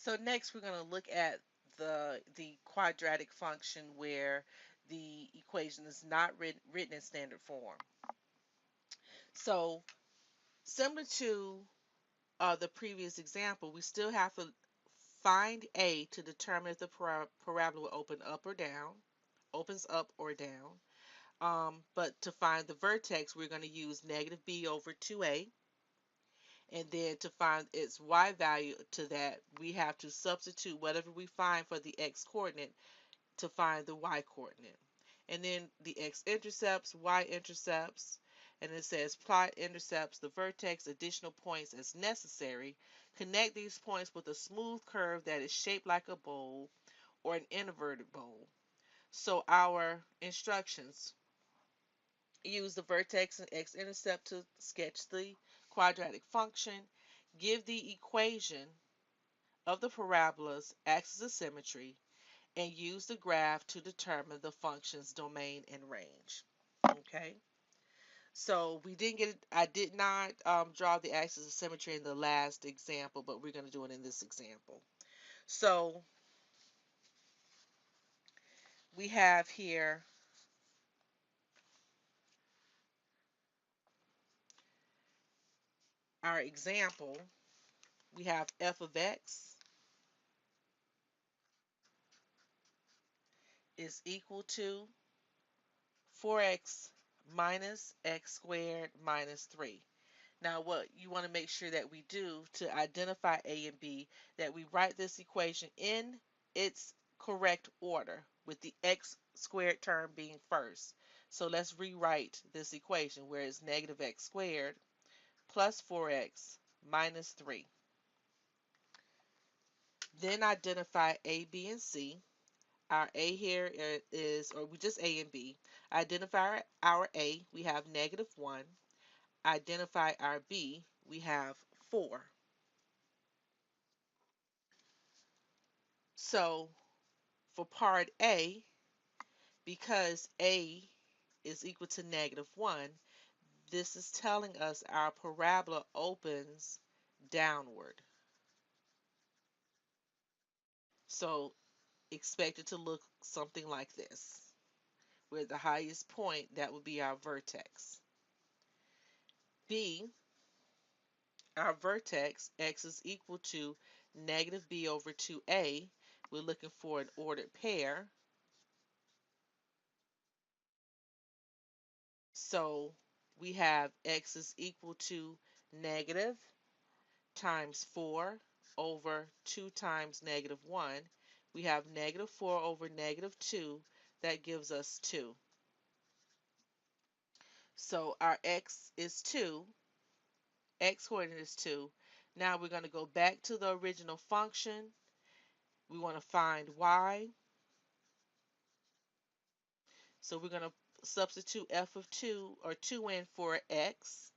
So next we're going to look at the quadratic function where the equation is not written in standard form. So similar to the previous example, we still have to find a to determine if the parabola will open up or down, opens up or down. But to find the vertex, we're going to use negative b over 2a. And then to find its y value to that, we have to substitute whatever we find for the x coordinate to find the y coordinate. And then the x-intercepts, y-intercepts, and it says plot intercepts the vertex additional points as necessary. Connect these points with a smooth curve that is shaped like a bowl or an inverted bowl. So our instructions: use the vertex and x-intercept to sketch the quadratic function. Give the equation of the parabolas axis of symmetry, and use the graph to determine the function's domain and range. Okay, so we didn't get it. I did not draw the axis of symmetry in the last example, but we're going to do it in this example. So we have here our example. We have f of x is equal to 4x minus x squared minus 3. Now what you want to make sure that we do to identify a and b, that we write this equation in its correct order with the x squared term being first. So let's rewrite this equation where it's negative x squared plus 4x minus 3. Then identify a, b, and c. Our a here is, or we just a and b. Identify our a, we have negative 1. Identify our b, we have 4. So for part A, because A is equal to negative 1, this is telling us our parabola opens downward. So expect it to look something like this, where the highest point, that would be our vertex. B, our vertex, x is equal to negative b over 2a. We're looking for an ordered pair. So we have x is equal to negative times 4 over 2 times negative 1. We have negative 4 over negative 2. That gives us 2. So our x is 2. X coordinate is 2. Now we're going to go back to the original function. We want to find y. So we're going to substitute f of 2 or 2 in for x.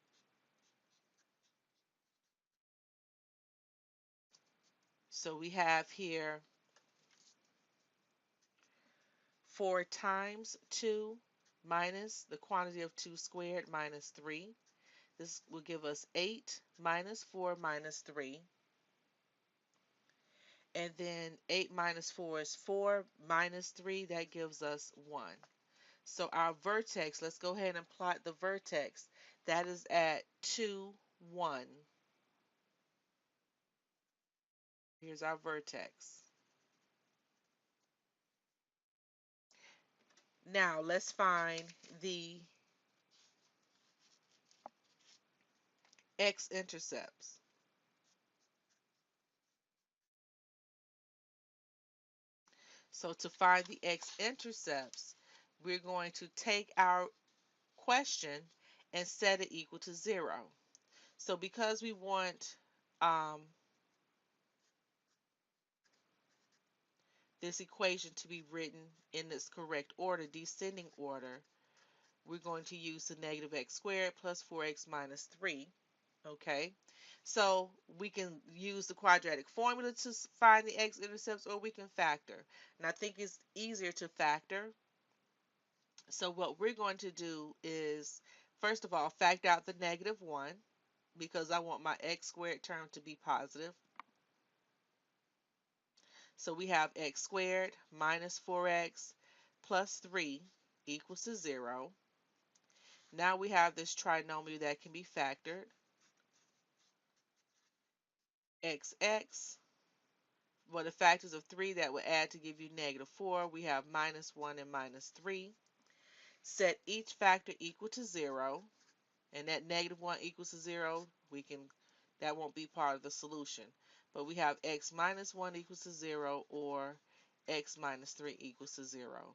So we have here 4 times 2 minus the quantity of 2 squared minus 3. This will give us 8 minus 4 minus 3. And then 8 minus 4 is 4 minus 3. That gives us 1. So our vertex, let's go ahead and plot the vertex. That is at 2, 1. Here's our vertex. Now let's find the x-intercepts. So to find the x-intercepts, we're going to take our question and set it equal to 0. So because we want this equation to be written in its correct order, descending order, we're going to use the negative x squared plus 4x minus 3. Okay, so we can use the quadratic formula to find the x-intercepts, or we can factor. And I think it's easier to factor. So what we're going to do is, first of all, factor out the negative 1, because I want my x squared term to be positive. So we have x squared minus 4x plus 3 equals to 0. Now we have this trinomial that can be factored. Xx, well, the factors of 3 that would add to give you negative 4. We have minus 1 and minus 3. Set each factor equal to 0. And that negative 1 equals to 0, that won't be part of the solution. But we have x minus 1 equals to 0 or x minus 3 equals to 0.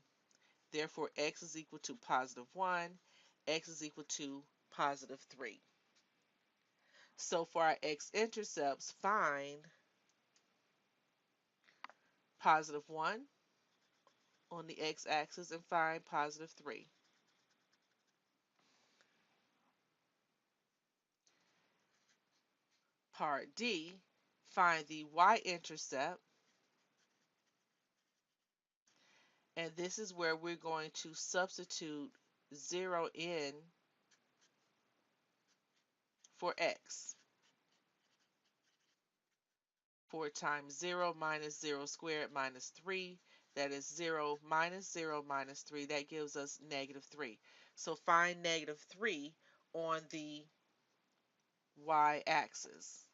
Therefore, x is equal to positive 1, x is equal to positive 3. So for our x-intercepts, find positive 1 on the x-axis and find positive 3. Part D, find the y-intercept, and this is where we're going to substitute 0 in for x. 4 times 0 minus 0 squared minus 3. That is 0 minus 0 minus 3. That gives us negative 3. So find negative 3 on the y-axis.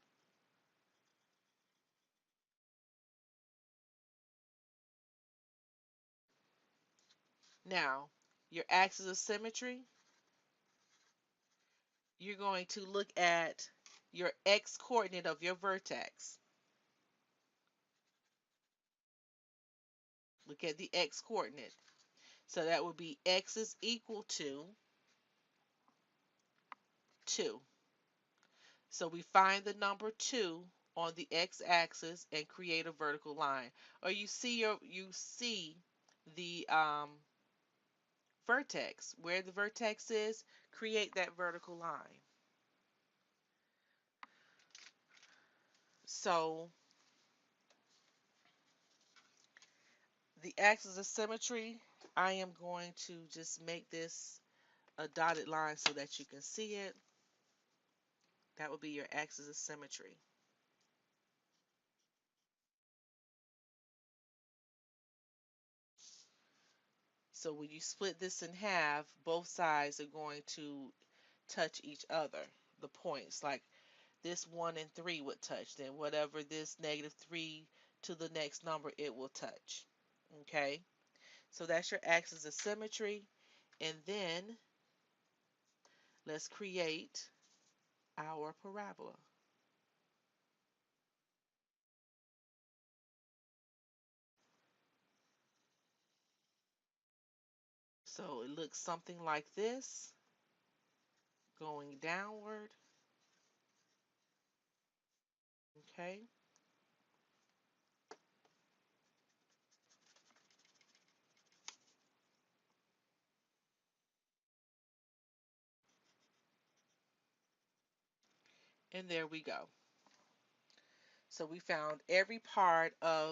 Now, your axis of symmetry, you're going to look at your x-coordinate of your vertex. Look at the x-coordinate. So that would be x is equal to 2. So we find the number 2 on the x-axis and create a vertical line. Or you see the vertex. Where the vertex is, create that vertical line. So the axis of symmetry, I am going to just make this a dotted line so that you can see it. That would be your axis of symmetry. So when you split this in half, both sides are going to touch each other, the points. Like this 1 and 3 would touch. Then whatever this negative 3 to the next number, it will touch. Okay? So that's your axis of symmetry. And then let's create our parabola. So it looks something like this, going downward. Okay? And there we go. So we found every part um,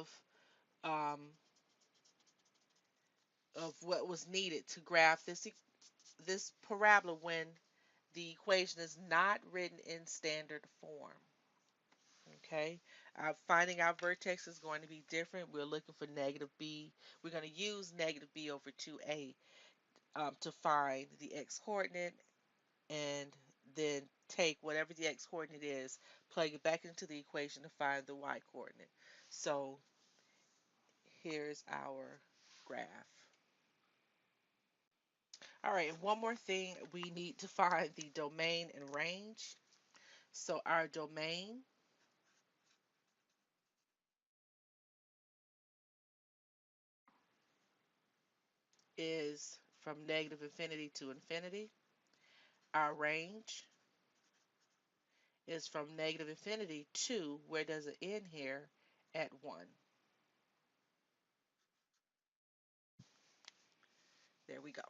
of what was needed to graph this parabola when the equation is not written in standard form. Okay, finding our vertex is going to be different. We're looking for negative b. We're going to use negative b over 2a to find the x-coordinate, and then take whatever the x-coordinate is, plug it back into the equation to find the y-coordinate. So here's our graph. All right, and one more thing, we need to find the domain and range. So our domain is from negative infinity to infinity. Our range is from negative infinity to, where does it end here, at 1. There we go.